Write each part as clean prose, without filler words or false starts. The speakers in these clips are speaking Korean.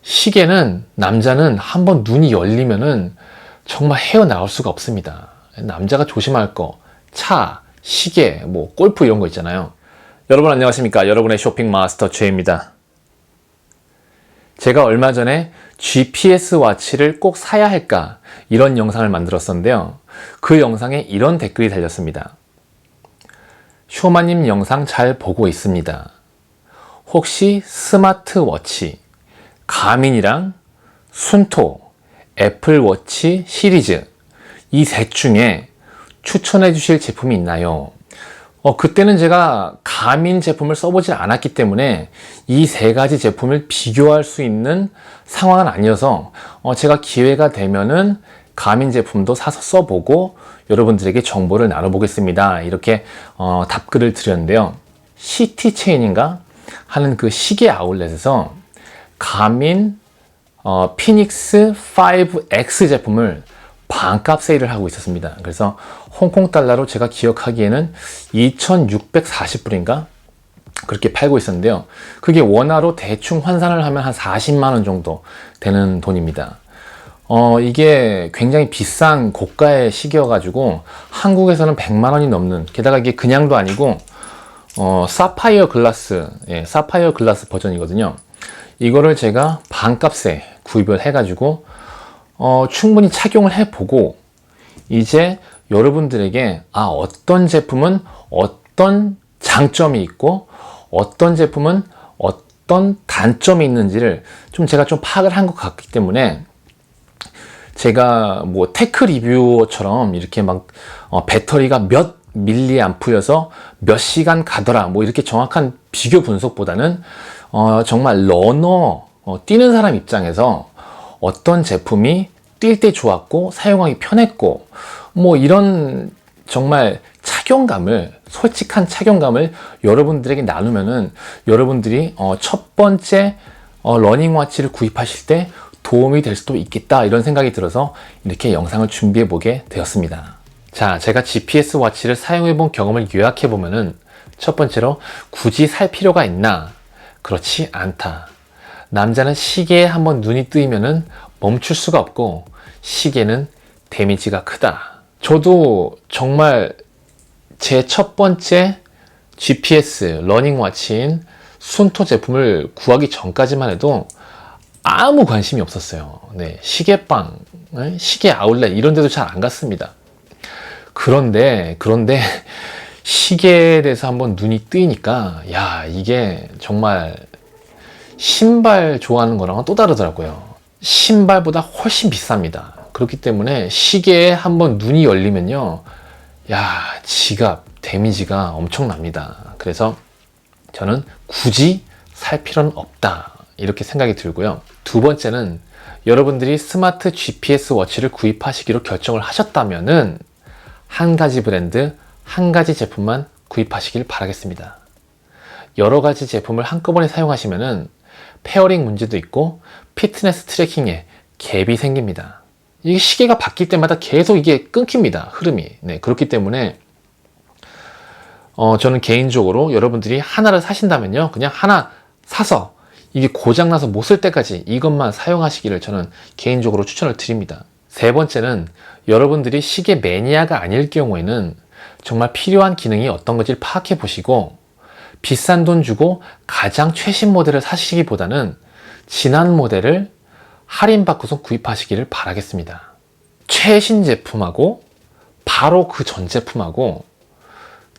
시계는 남자는 한번 눈이 열리면은 정말 헤어나올 수가 없습니다. 남자가 조심할 거, 차, 시계, 뭐 골프 이런 거 있잖아요. 여러분 안녕하십니까? 여러분의 쇼핑 마스터 최입니다. 제가 얼마 전에 GPS 와치를 꼭 사야 할까 이런 영상을 만들었었는데요. 그 영상에 이런 댓글이 달렸습니다. 쇼마님 영상 잘 보고 있습니다. 혹시 스마트워치, 가민이랑 순토, 애플워치 시리즈 이 셋 중에 추천해 주실 제품이 있나요? 그때는 제가 가민 제품을 써보질 않았기 때문에 이 세 가지 제품을 비교할 수 있는 상황은 아니어서 제가 기회가 되면은 가민 제품도 사서 써보고 여러분들에게 정보를 나눠보겠습니다. 이렇게 답글을 드렸는데요. 시티체인인가 하는 그 시계 아울렛에서 가민 피닉스 5X 제품을 반값 세일을 하고 있었습니다. 그래서 홍콩 달러로 제가 기억하기에는 2,640불인가? 그렇게 팔고 있었는데요. 그게 원화로 대충 환산을 하면 한 40만원 정도 되는 돈입니다. 이게 굉장히 비싼 고가의 시계여가지고 한국에서는 100만원이 넘는, 게다가 이게 그냥도 아니고 사파이어 글라스, 사파이어 글라스 버전이거든요. 이거를 제가 반값에 구입을 해가지고 충분히 착용을 해보고 이제 여러분들에게 어떤 제품은 어떤 장점이 있고 어떤 제품은 어떤 단점이 있는지를 제가 좀 파악을 한 것 같기 때문에 제가 뭐 테크 리뷰어처럼 이렇게 막 배터리가 몇 밀리암프여서 몇 시간 가더라 뭐 이렇게 정확한 비교 분석보다는 정말 러너, 뛰는 사람 입장에서 어떤 제품이 뛸 때 좋았고 사용하기 편했고 뭐 이런 정말 착용감을, 솔직한 착용감을 여러분들에게 나누면은 여러분들이 첫 번째 러닝워치를 구입하실 때 도움이 될 수도 있겠다 이런 생각이 들어서 이렇게 영상을 준비해 보게 되었습니다. 자, 제가 GPS 워치를 사용해 본 경험을 요약해 보면은 첫 번째로 굳이 살 필요가 있나? 그렇지 않다. 남자는 시계에 한번 눈이 뜨이면은 멈출 수가 없고 시계는 데미지가 크다. 저도 정말 제 첫 번째 GPS 러닝워치인 순토 제품을 구하기 전까지만 해도 아무 관심이 없었어요. 네, 시계방, 시계 아울렛 이런 데도 잘 안 갔습니다. 그런데 시계에 대해서 한번 눈이 뜨이니까 이게 정말 신발 좋아하는 거랑은 또 다르더라고요. 신발보다 훨씬 비쌉니다. 그렇기 때문에 시계에 한번 눈이 열리면요, 지갑 데미지가 엄청납니다. 그래서 저는 굳이 살 필요는 없다 이렇게 생각이 들고요. 두 번째는 여러분들이 스마트 GPS 워치를 구입하시기로 결정을 하셨다면은 한 가지 브랜드, 한 가지 제품만 구입하시길 바라겠습니다. 여러 가지 제품을 한꺼번에 사용하시면은 페어링 문제도 있고 피트니스 트래킹에 갭이 생깁니다. 이게 시계가 바뀔 때마다 계속 이게 끊깁니다. 흐름이. 네, 그렇기 때문에 저는 개인적으로 여러분들이 하나를 사신다면요, 그냥 하나 사서 이게 고장나서 못 쓸 때까지 이것만 사용하시기를 저는 개인적으로 추천을 드립니다. 세 번째는 여러분들이 시계 매니아가 아닐 경우에는 정말 필요한 기능이 어떤 건지를 파악해 보시고 비싼 돈 주고 가장 최신 모델을 사시기보다는 지난 모델을 할인받고서 구입하시기를 바라겠습니다. 최신 제품하고 바로 그 전 제품하고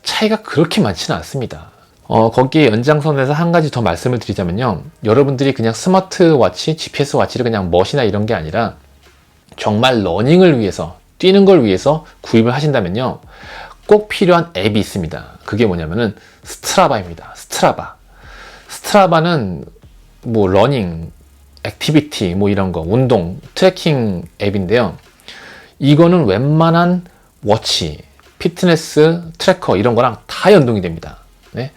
차이가 그렇게 많지는 않습니다. 거기에 연장선에서 한 가지 더 말씀을 드리자면요, 여러분들이 그냥 스마트워치, GPS 워치를 그냥 멋이나 이런 게 아니라 정말 러닝을 위해서, 뛰는 걸 위해서 구입을 하신다면요, 꼭 필요한 앱이 있습니다. 그게 뭐냐면은 스트라바입니다. 스트라바는 뭐 러닝, 액티비티 뭐 이런 거, 운동, 트래킹 앱인데요. 이거는 웬만한 워치, 피트니스 트래커 이런 거랑 다 연동이 됩니다. 네.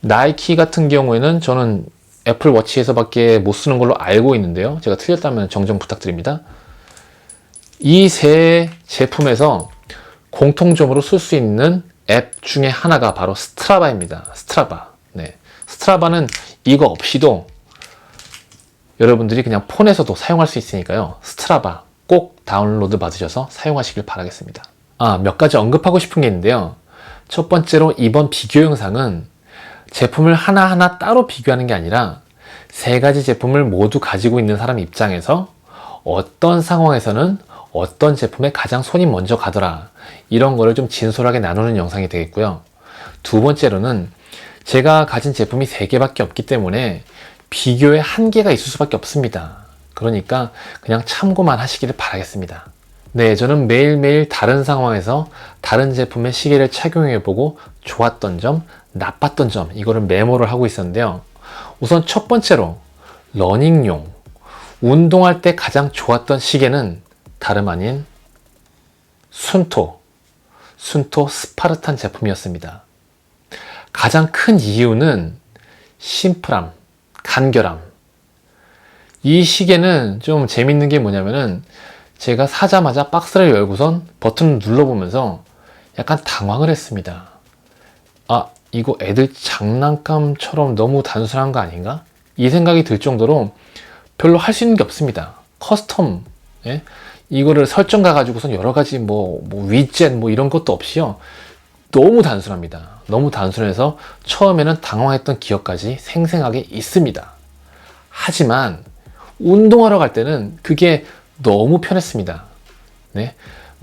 나이키 같은 경우에는 저는 애플 워치에서밖에 못 쓰는 걸로 알고 있는데요. 제가 틀렸다면 정정 부탁드립니다. 이 세 제품에서 공통점으로 쓸 수 있는 앱 중에 하나가 바로 스트라바입니다. 스트라바. 네. 스트라바는 이거 없이도 여러분들이 그냥 폰에서도 사용할 수 있으니까요. 스트라바 꼭 다운로드 받으셔서 사용하시길 바라겠습니다. 몇 가지 언급하고 싶은 게 있는데요. 첫 번째로 이번 비교 영상은 제품을 하나하나 따로 비교하는 게 아니라 세 가지 제품을 모두 가지고 있는 사람 입장에서 어떤 상황에서는 어떤 제품에 가장 손이 먼저 가더라, 이런 거를 좀 진솔하게 나누는 영상이 되겠고요. 두 번째로는 제가 가진 제품이 3개밖에 없기 때문에 비교에 한계가 있을 수밖에 없습니다. 그러니까 그냥 참고만 하시기를 바라겠습니다. 네, 저는 매일매일 다른 상황에서 다른 제품의 시계를 착용해보고 좋았던 점, 나빴던 점, 이거를 메모를 하고 있었는데요. 우선 첫 번째로 러닝용, 운동할 때 가장 좋았던 시계는 다름 아닌 순토 스파르탄 제품이었습니다. 가장 큰 이유는 심플함, 간결함. 이 시계는 좀 재밌는 게 뭐냐면은 제가 사자마자 박스를 열고선 버튼을 눌러보면서 약간 당황을 했습니다. 이거 애들 장난감처럼 너무 단순한 거 아닌가? 이 생각이 들 정도로 별로 할 수 있는 게 없습니다. 커스텀, 이거를 설정 가가지고선 여러 가지 위젯 이런 것도 없이요. 너무 단순합니다. 너무 단순해서 처음에는 당황했던 기억까지 생생하게 있습니다. 하지만 운동하러 갈 때는 그게 너무 편했습니다. 네,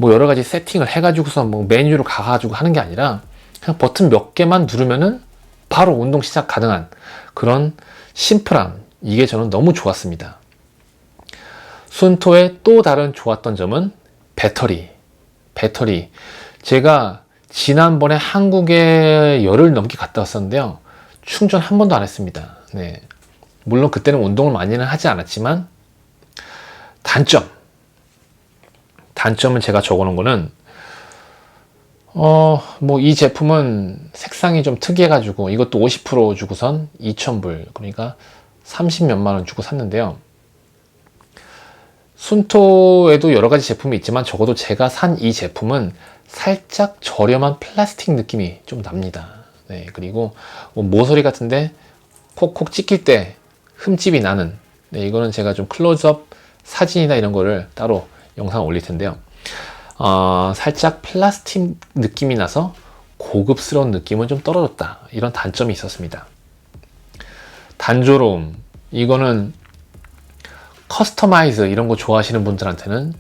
여러 가지 세팅을 해가지고서 메뉴로 가가지고 하는 게 아니라 그냥 버튼 몇 개만 누르면은 바로 운동 시작 가능한 그런 심플함, 이게 저는 너무 좋았습니다. 순토의 또 다른 좋았던 점은 배터리. 제가 지난번에 한국에 열흘 넘게 갔다 왔었는데요. 충전 한 번도 안 했습니다. 네, 물론 그때는 운동을 많이는 하지 않았지만 단점은 제가 적어놓은 거는 이 제품은 색상이 좀 특이해가지고 이것도 50% 주고선 2,000불, 그러니까 30 몇만 원 주고 샀는데요. 순토에도 여러 가지 제품이 있지만 적어도 제가 산 이 제품은 살짝 저렴한 플라스틱 느낌이 좀 납니다. 네, 그리고 모서리 같은데 콕콕 찍힐 때 흠집이 나는, 이거는 제가 좀 클로즈업 사진이나 이런 거를 따로 영상 올릴 텐데요. 살짝 플라스틱 느낌이 나서 고급스러운 느낌은 좀 떨어졌다, 이런 단점이 있었습니다. 단조로움, 이거는 커스터마이즈 이런 거 좋아하시는 분들한테는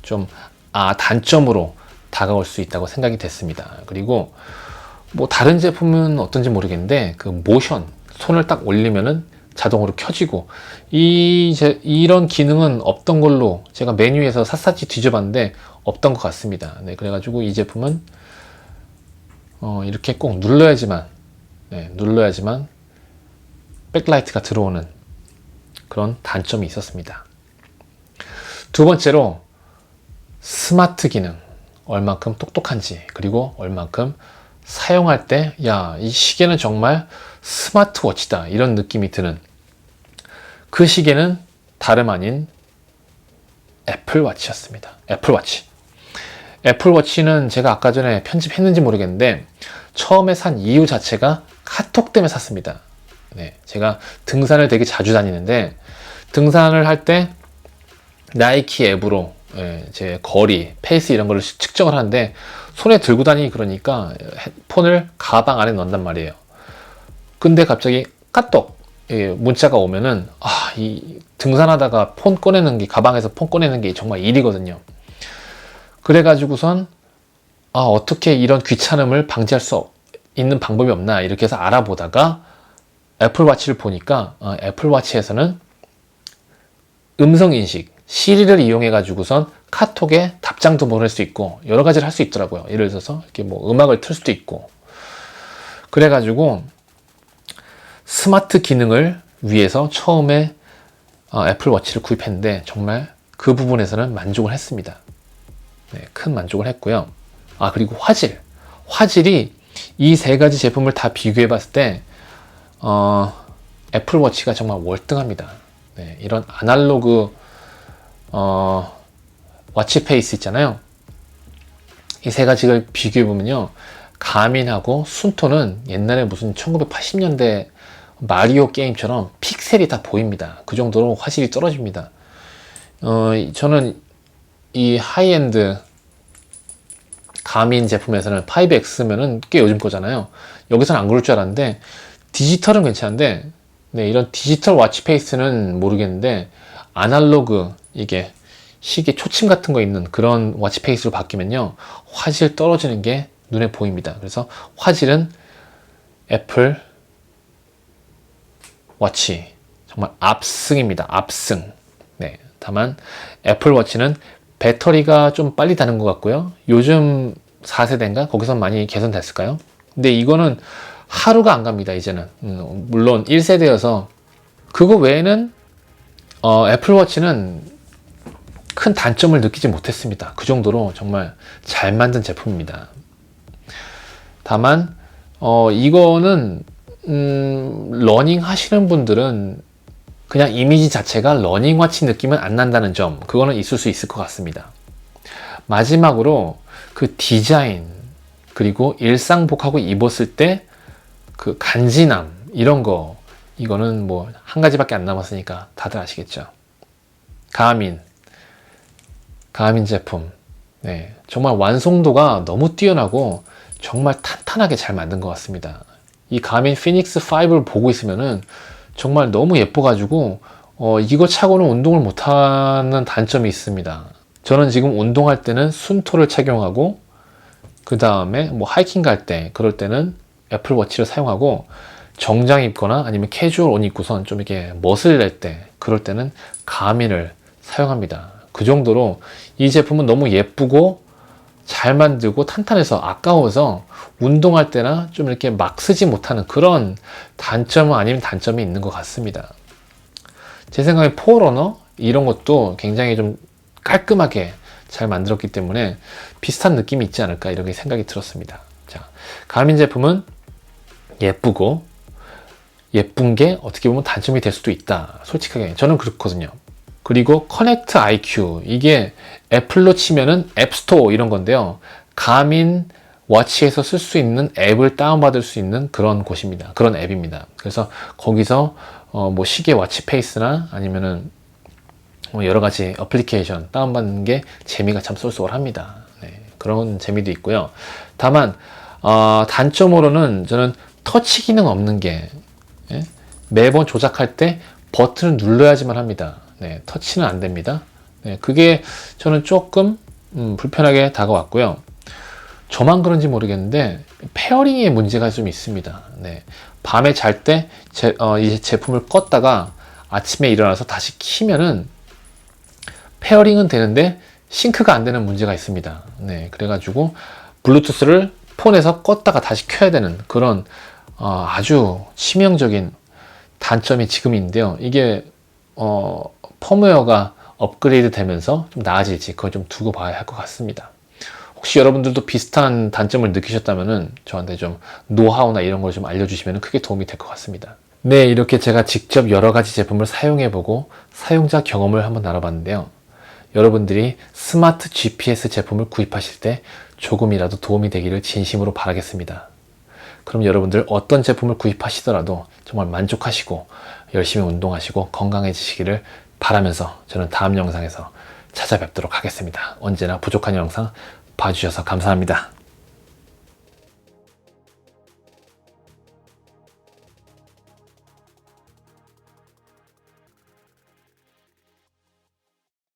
좀 단점으로 다가올 수 있다고 생각이 됐습니다. 그리고 다른 제품은 어떤지 모르겠는데 그 모션, 손을 딱 올리면은 자동으로 켜지고 이런 기능은 없던 걸로 제가 메뉴에서 샅샅이 뒤져봤는데 없던 것 같습니다. 네, 그래가지고 이 제품은 이렇게 꼭 눌러야지만 백라이트가 들어오는 그런 단점이 있었습니다. 두 번째로 스마트 기능, 얼만큼 똑똑한지, 그리고 얼만큼 사용할 때 이 시계는 정말 스마트워치다, 이런 느낌이 드는 그 시계는 다름 아닌 애플워치였습니다. 애플워치는 제가 아까 전에 편집했는지 모르겠는데 처음에 산 이유 자체가 카톡 때문에 샀습니다. 네, 제가 등산을 되게 자주 다니는데 등산을 할 때 나이키 앱으로 제 거리, 페이스 이런 거를 측정을 하는데 손에 들고 다니기 그러니까 폰을 가방 안에 넣는단 말이에요. 근데 갑자기 까똑 문자가 오면은 이 등산하다가 폰 꺼내는 게, 가방에서 폰 꺼내는 게 정말 일이거든요. 그래가지고선 어떻게 이런 귀찮음을 방지할 수 있는 방법이 없나 이렇게 해서 알아보다가 애플워치를 보니까 애플워치에서는 음성인식, 시리를 이용해 가지고선 카톡에 답장도 보낼 수 있고 여러 가지를 할 수 있더라고요. 예를 들어서 이렇게 음악을 틀 수도 있고, 그래가지고 스마트 기능을 위해서 처음에 애플워치를 구입했는데 정말 그 부분에서는 만족을 했습니다. 네, 큰 만족을 했고요. 그리고 화질이 이 세 가지 제품을 다 비교해 봤을 때 애플워치가 정말 월등합니다. 네, 이런 아날로그 워치페이스 있잖아요. 이 세 가지를 비교해 보면요, 가민하고 순토는 옛날에 무슨 1980년대 마리오 게임처럼 픽셀이 다 보입니다. 그 정도로 화질이 떨어집니다. 저는 이 하이엔드 가민 제품에서는 5X면은 꽤 요즘 거잖아요. 여기서는 안 그럴 줄 알았는데 디지털은 괜찮은데, 네, 이런 디지털 워치 페이스는 모르겠는데 아날로그, 이게 시계 초침 같은 거 있는 그런 워치 페이스로 바뀌면요, 화질 떨어지는 게 눈에 보입니다. 그래서 화질은 애플 워치 정말 압승입니다. 압승. 네, 다만 애플 워치는 배터리가 좀 빨리 닳는 것 같고요. 요즘 4세대인가? 거기서 많이 개선됐을까요? 근데 이거는 하루가 안 갑니다, 이제는. 물론 1세대여서. 그거 외에는 애플워치는 큰 단점을 느끼지 못했습니다. 그 정도로 정말 잘 만든 제품입니다. 다만 이거는 러닝 하시는 분들은 그냥 이미지 자체가 러닝워치 느낌은 안 난다는 점, 그거는 있을 수 있을 것 같습니다. 마지막으로 그 디자인, 그리고 일상복하고 입었을 때 그 간지남, 이런 거, 이거는 뭐 한 가지밖에 안 남았으니까 다들 아시겠죠. 가민 제품, 네, 정말 완성도가 너무 뛰어나고 정말 탄탄하게 잘 만든 것 같습니다. 이 가민 피닉스 5를 보고 있으면은 정말 너무 예뻐가지고 이거 차고는 운동을 못하는 단점이 있습니다. 저는 지금 운동할 때는 순토를 착용하고, 그 다음에 뭐 하이킹 갈 때, 그럴 때는 애플워치를 사용하고, 정장 입거나 아니면 캐주얼 옷 입고선 좀 이렇게 멋을 낼 때, 그럴 때는 가민을 사용합니다. 그 정도로 이 제품은 너무 예쁘고 잘 만들고 탄탄해서 아까워서 운동할 때나 좀 이렇게 막 쓰지 못하는 그런 단점은 아니면 단점이 있는 것 같습니다. 제 생각에 포러너 이런 것도 굉장히 좀 깔끔하게 잘 만들었기 때문에 비슷한 느낌이 있지 않을까, 이렇게 생각이 들었습니다. 자, 가민 제품은 예쁘고, 예쁜 게 어떻게 보면 단점이 될 수도 있다. 솔직하게 저는 그렇거든요. 그리고 커넥트 IQ, 이게 애플로 치면은 앱스토어 이런 건데요. 가민 워치에서 쓸 수 있는 앱을 다운받을 수 있는 그런 곳입니다. 그런 앱입니다. 그래서 거기서 뭐 시계 워치 페이스나 아니면은 여러 가지 어플리케이션 다운받는 게 재미가 참 쏠쏠합니다. 네, 그런 재미도 있고요. 다만 단점으로는 저는 터치 기능 없는 게, 예? 매번 조작할 때 버튼을 눌러야지만 합니다. 네, 터치는 안 됩니다. 네, 그게 저는 조금 불편하게 다가왔고요. 저만 그런지 모르겠는데 페어링에 문제가 좀 있습니다. 네, 밤에 잘 때 이 제품을 껐다가 아침에 일어나서 다시 키면은 페어링은 되는데 싱크가 안 되는 문제가 있습니다. 네, 그래가지고 블루투스를 폰에서 껐다가 다시 켜야 되는 그런 아주 치명적인 단점이 지금 있는데요. 이게 펌웨어가 업그레이드 되면서 좀 나아질지 그걸 좀 두고 봐야 할 것 같습니다. 혹시 여러분들도 비슷한 단점을 느끼셨다면은 저한테 좀 노하우나 이런 걸 좀 알려주시면 크게 도움이 될 것 같습니다. 네, 이렇게 제가 직접 여러 가지 제품을 사용해보고 사용자 경험을 한번 나눠봤는데요. 여러분들이 스마트 GPS 제품을 구입하실 때 조금이라도 도움이 되기를 진심으로 바라겠습니다. 그럼 여러분들 어떤 제품을 구입하시더라도 정말 만족하시고 열심히 운동하시고 건강해지시기를 바라면서 저는 다음 영상에서 찾아뵙도록 하겠습니다. 언제나 부족한 영상 봐주셔서 감사합니다.